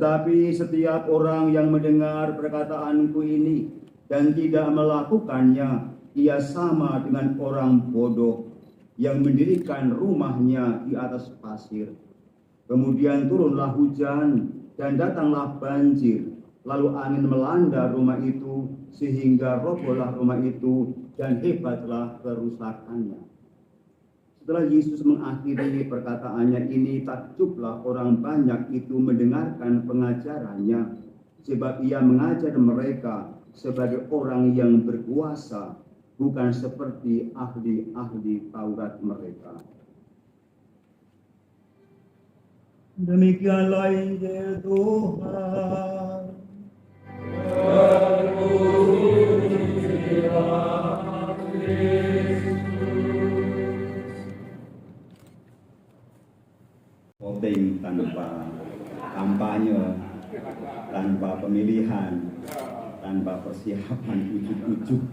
Tetapi setiap orang yang mendengar perkataanku ini dan tidak melakukannya, ia sama dengan orang bodoh yang mendirikan rumahnya di atas pasir. Kemudian turunlah hujan dan datanglah banjir, lalu angin melanda rumah itu sehingga robohlah rumah itu dan hebatlah kerusakannya. Setelah Yesus mengakhiri perkataannya ini, takjublah orang banyak itu mendengarkan pengajarannya, sebab ia mengajar mereka sebagai orang yang berkuasa, bukan seperti ahli-ahli Taurat mereka. Demikianlah Injil Tuhan. Voting tanpa kampanye, tanpa pemilihan, tanpa persiapan ujuk-ujuk.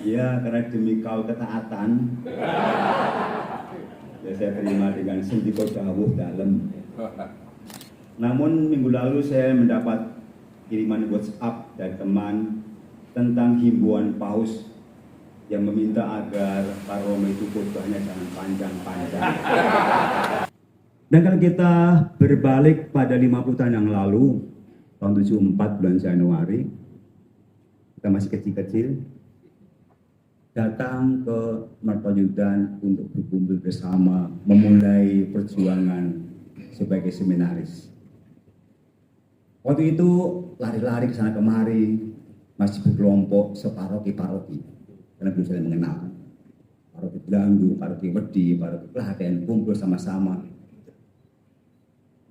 Ya, karena demi kau ketaatan, ya saya terima dengan sendiko dawuh dalam. Namun minggu lalu saya mendapat kiriman WhatsApp dari teman tentang himbauan Paus yang meminta agar Roma itu khotbahnya jangan panjang-panjang. Dan kalau kita berbalik pada 50 tahun yang lalu, tahun 74 bulan Januari, kita masih kecil-kecil, datang ke Mertoyudan untuk berkumpul bersama, memulai perjuangan sebagai seminaris. Waktu itu lari-lari ke sana kemari, masih berkelompok separoki-paroki, karena belum saling mengenal. Paroki Belanggu, paroki Wedi, paroki Klaten, kumpul sama-sama.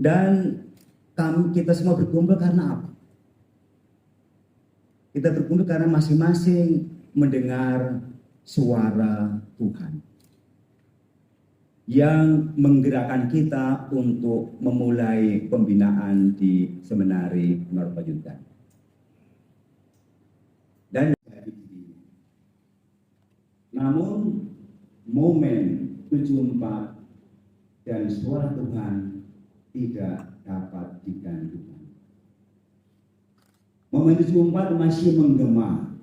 Dan kita semua berkumpul karena apa? Kita berkumpul karena masing-masing mendengar suara Tuhan yang menggerakkan kita untuk memulai pembinaan di Seminari Mertoyudan. Dan namun momen 74 dan suara Tuhan tidak dapat digantikan. Momen 74 masih menggema,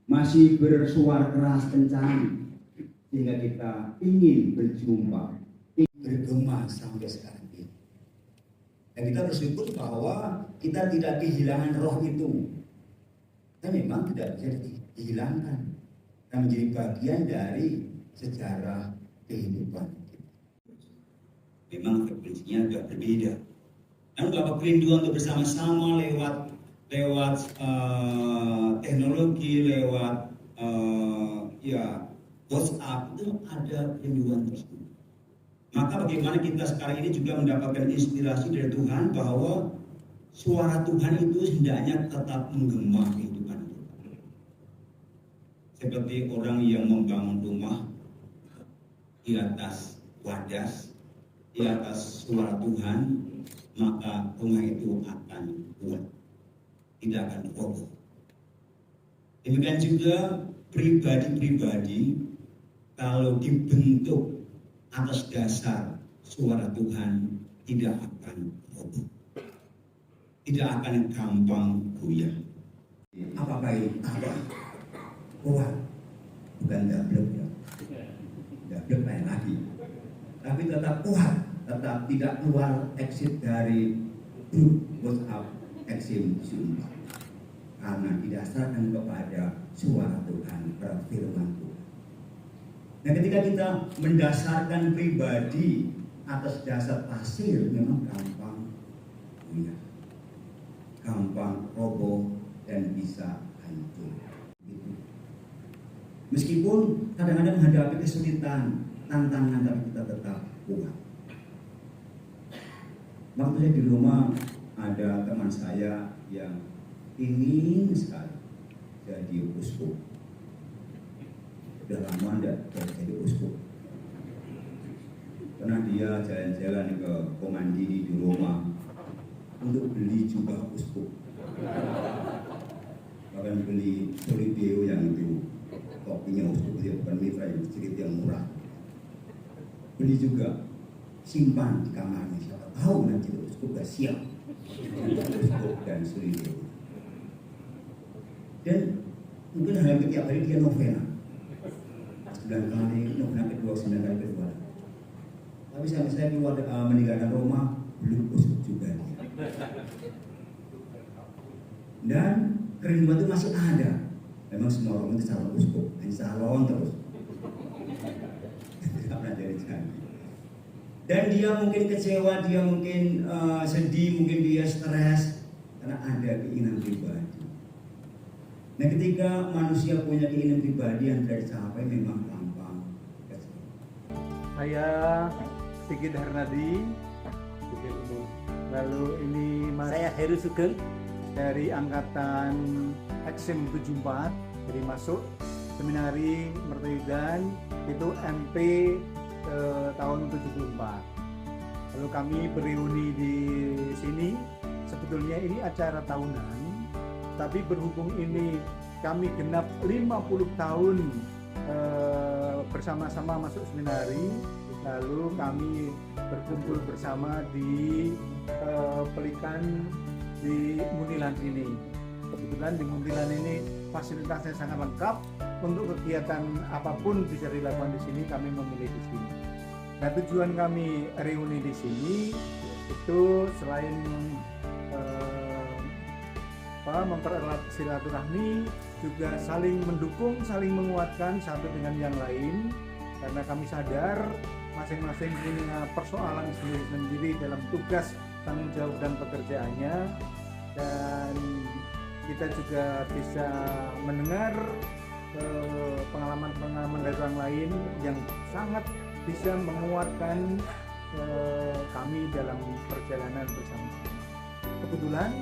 masih bersuara keras kencang, sehingga kita ingin berjumpa, bergema sampai sekarang ini. Dan kita bersyukur bahwa kita tidak kehilangan roh itu. Dan memang tidak bisa dihilangkan, dan menjadi bagian dari sejarah kehidupan. Memang frekuensinya agak berbeda. Namun Bapak kerinduan untuk bersama-sama lewat teknologi, lewat WhatsApp itu ada kerinduan tersebut. Maka bagaimana kita sekarang ini juga mendapatkan inspirasi dari Tuhan bahwa suara Tuhan itu hendaknya tetap menggema kehidupan kita. Seperti orang yang membangun rumah di atas wadas, di atas suara Tuhan, maka rumah itu akan kuat, tidak akan roboh. Demikian juga pribadi-pribadi kalau dibentuk atas dasar suara Tuhan tidak akan roboh, tidak akan gampang goyah. Apakah itu? Apa? Kuat, bukan dablek ya, dablek lain lagi. Tapi tetap kuat, tetap tidak keluar exit dari grup WhatsApp eksim Zoom, karena didasarkan kepada suara Tuhan, firman Tuhan. Nah, ketika kita mendasarkan pribadi atas dasar pasir, memang gampang goyah, gampang roboh dan bisa hancur. Meskipun kadang-kadang menghadapi kesulitan, tantangan, tapi kita tetap kuat. Waktu saya di rumah, ada teman saya yang ingin sekali jadi uskup. Sudah lama tidak jadi uskup, karena dia jalan-jalan ke Komandini di Roma untuk beli jubah uskup, bahkan beli solideo yang itu topinya uskup, dia bukan mitra, yang sedikit yang murah. Beli juga, simpan di kamarnya, siapa tahu nanti terus. juga siap untuk dan seluruh. Dan mungkin hampir tiap hari dia novena 9 kali, novena kedua, 9 kali kedua. Tapi sampai saya keluar meninggalkan Roma, belum usuk juga dia. Dan kerinduan itu masih ada. Memang semua orang itu calon uskup, hanya calon terus. Tidak pernah jadi janji. Dan dia mungkin kecewa, dia mungkin sedih, mungkin dia stres karena ada keinginan pribadi. Nah, ketika manusia punya keinginan pribadi yang tidak dicapai, memang gampang kecewa. Saya Sigit Hernadi, lalu ini Mas. Saya Heru Sugeng dari angkatan XM 74, jadi masuk seminari Mertoyudan itu MP tahun 74. Lalu kami bereuni di sini. Sebetulnya ini acara tahunan, tapi berhubung ini kami genap 50 tahun bersama-sama masuk seminari, lalu kami berkumpul bersama di Pelikan di Munilan ini. Kebetulan di Munilan ini fasilitasnya sangat lengkap, untuk kegiatan apapun bisa dilakukan di sini, kami memilih di sini. Nah, tujuan kami reuni di sini itu selain mempererat silaturahmi, juga saling mendukung, saling menguatkan satu dengan yang lain, karena kami sadar masing-masing punya persoalan sendiri-sendiri dalam tugas, tanggung jawab dan pekerjaannya, dan kita juga bisa mendengar pengalaman-pengalaman dari orang lain yang sangat bisa menguatkan kami dalam perjalanan bersama-sama. Kebetulan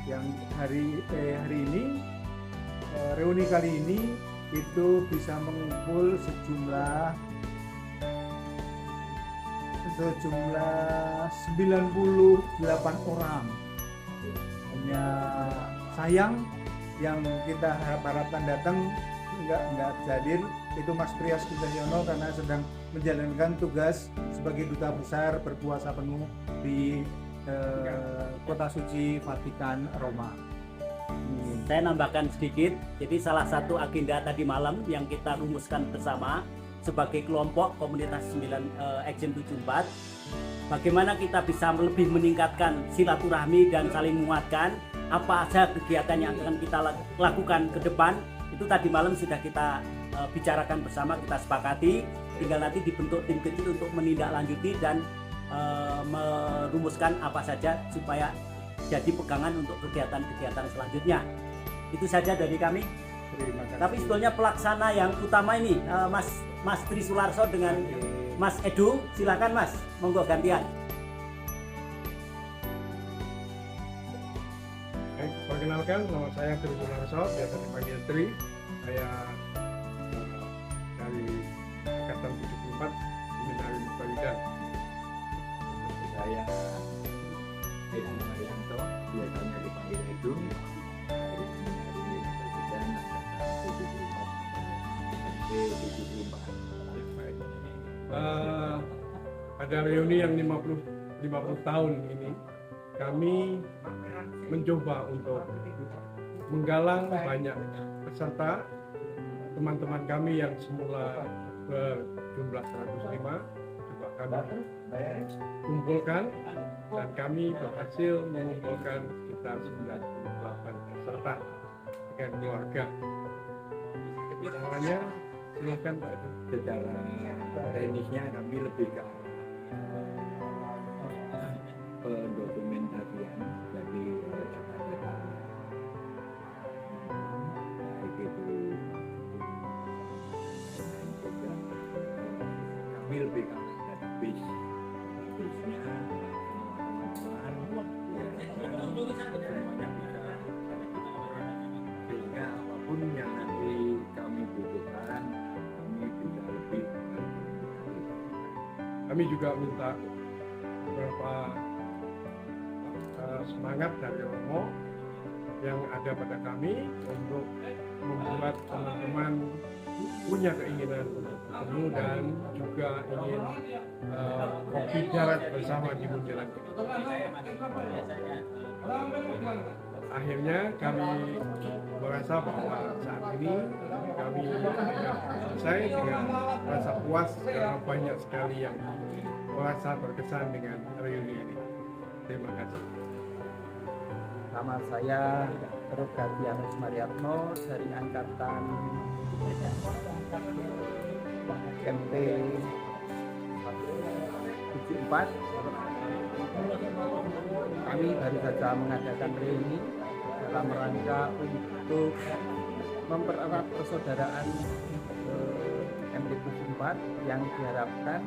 yang hari ini reuni kali ini itu bisa mengumpul sejumlah 98 orang. Hanya sayang yang kita harapkan datang nggak hadir itu Mas Prias Kuntahyono, karena sedang menjalankan tugas sebagai duta besar berkuasa penuh di Kota Suci Vatikan Roma. Saya nambahkan sedikit, jadi salah satu agenda tadi malam yang kita rumuskan bersama sebagai kelompok komunitas 9 XM 74, bagaimana kita bisa lebih meningkatkan silaturahmi dan saling menguatkan. Apa saja kegiatan yang akan kita lakukan ke depan, itu tadi malam sudah kita bicarakan bersama, kita sepakati, tinggal nanti dibentuk tim kecil untuk menindaklanjuti dan merumuskan apa saja supaya jadi pegangan untuk kegiatan-kegiatan selanjutnya. Itu saja dari kami. Tapi sebetulnya pelaksana yang utama ini Mas Tri Sularso dengan Mas Edu, silakan Mas, monggo gantian. Perkenalkan, nama saya Tri Sularso, biasa dipanggil Tri. Saya dari angkatan 74 Seminari Mertoyudan. Saya Edu Marianto, biasanya dipanggil Edu, dari Seminari Mertoyudan angkatan 74 MP 74. Pada reuni yang 50 tahun ini, kami mencoba untuk menggalang banyak peserta, teman-teman kami yang semula berjumlah 105 coba kami kumpulkan, dan kami berhasil mengumpulkan sekitar 98 peserta dengan keluarga. Caranya silakan Pak. Secara teknisnya kami lebih ke pendokumentasian, jadi data-data baik itu juga kami lebih ke database nya teman-teman ya, semuanya bisa, sehingga apapun yang nanti kami butuhkan kami bisa lebih. Kami juga minta beberapa semangat dari Romo yang ada pada kami untuk membuat teman-teman punya keinginan untuk bertemu dan juga ingin kopi darat bersama di Mundilan. Akhirnya kami merasa bahwa saat ini kami sudah selesai dengan rasa puas karena banyak sekali yang merasa berkesan dengan reuni ini. Terima kasih. Nama saya Rogatianus Mariatno dari Angkatan MP 74. Kami baru saja mengadakan reuni dalam rangka untuk mempererat persaudaraan MP 74 yang diharapkan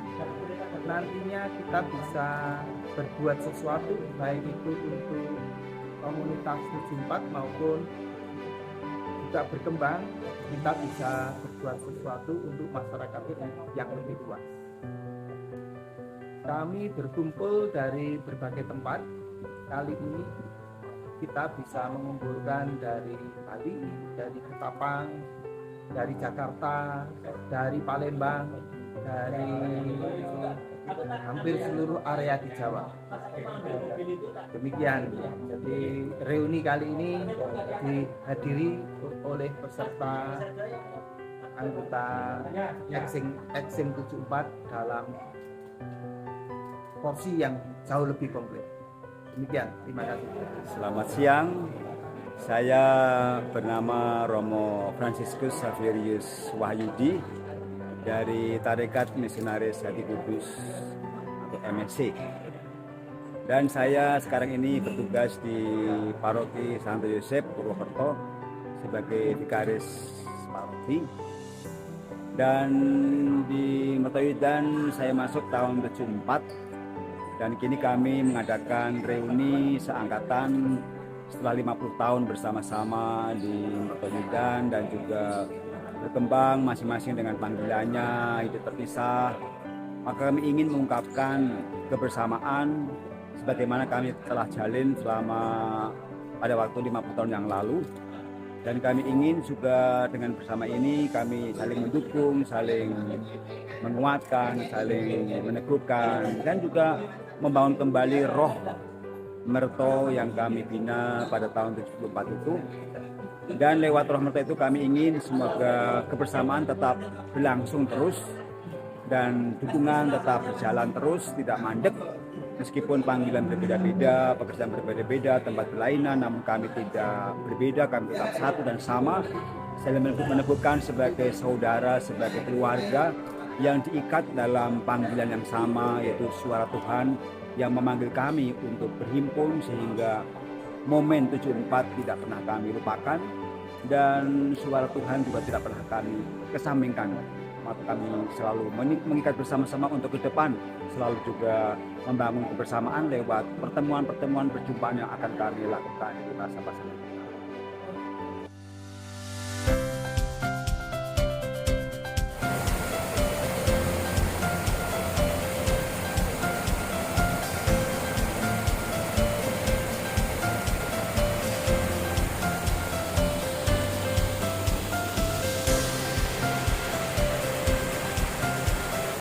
nantinya kita bisa berbuat sesuatu baik itu untuk komunitas 74 maupun juga berkembang, kita bisa berbuat sesuatu untuk masyarakat yang lebih luas. Kami berkumpul dari berbagai tempat. Kali ini kita bisa mengumpulkan dari Bali, dari Ketapang, dari Jakarta, dari Palembang, dari hampir seluruh area di Jawa. Demikian, jadi reuni kali ini dihadiri oleh peserta anggota Exim 74 dalam porsi yang jauh lebih komplit. Demikian, terima kasih. Selamat siang, saya bernama Romo Franciscus Xaverius Wahyudi dari Tarekat Misionaris Hati Kudus atau MSC. Dan saya sekarang ini bertugas di Paroki Santo Yosef Purwokerto sebagai vikaris paroki. Dan di Mertoyudan saya masuk tahun 74 dan kini kami mengadakan reuni seangkatan setelah 50 tahun bersama-sama di Mertoyudan dan juga berkembang masing-masing dengan panggilannya, hidup terpisah. Maka kami ingin mengungkapkan kebersamaan sebagaimana kami telah jalin selama pada waktu 50 tahun yang lalu. Dan kami ingin juga dengan bersama ini kami saling mendukung, saling menguatkan, saling meneguhkan, dan juga membangun kembali roh Merto yang kami bina pada tahun 74 itu. Dan lewat roh Merto itu kami ingin semoga kebersamaan tetap berlangsung terus dan dukungan tetap berjalan terus, tidak mandek. Meskipun panggilan berbeda-beda, pekerjaan berbeda-beda, tempat berlainan, namun kami tidak berbeda, kami tetap satu dan sama. Saling meneguhkan sebagai saudara, sebagai keluarga yang diikat dalam panggilan yang sama, yaitu suara Tuhan yang memanggil kami untuk berhimpun sehingga momen 74 tidak pernah kami lupakan dan suara Tuhan juga tidak pernah kami kesampingkan. Maka kami selalu mengikat bersama-sama untuk ke depan, selalu juga membangun kebersamaan lewat pertemuan-pertemuan perjumpaan yang akan kami lakukan di masa-masa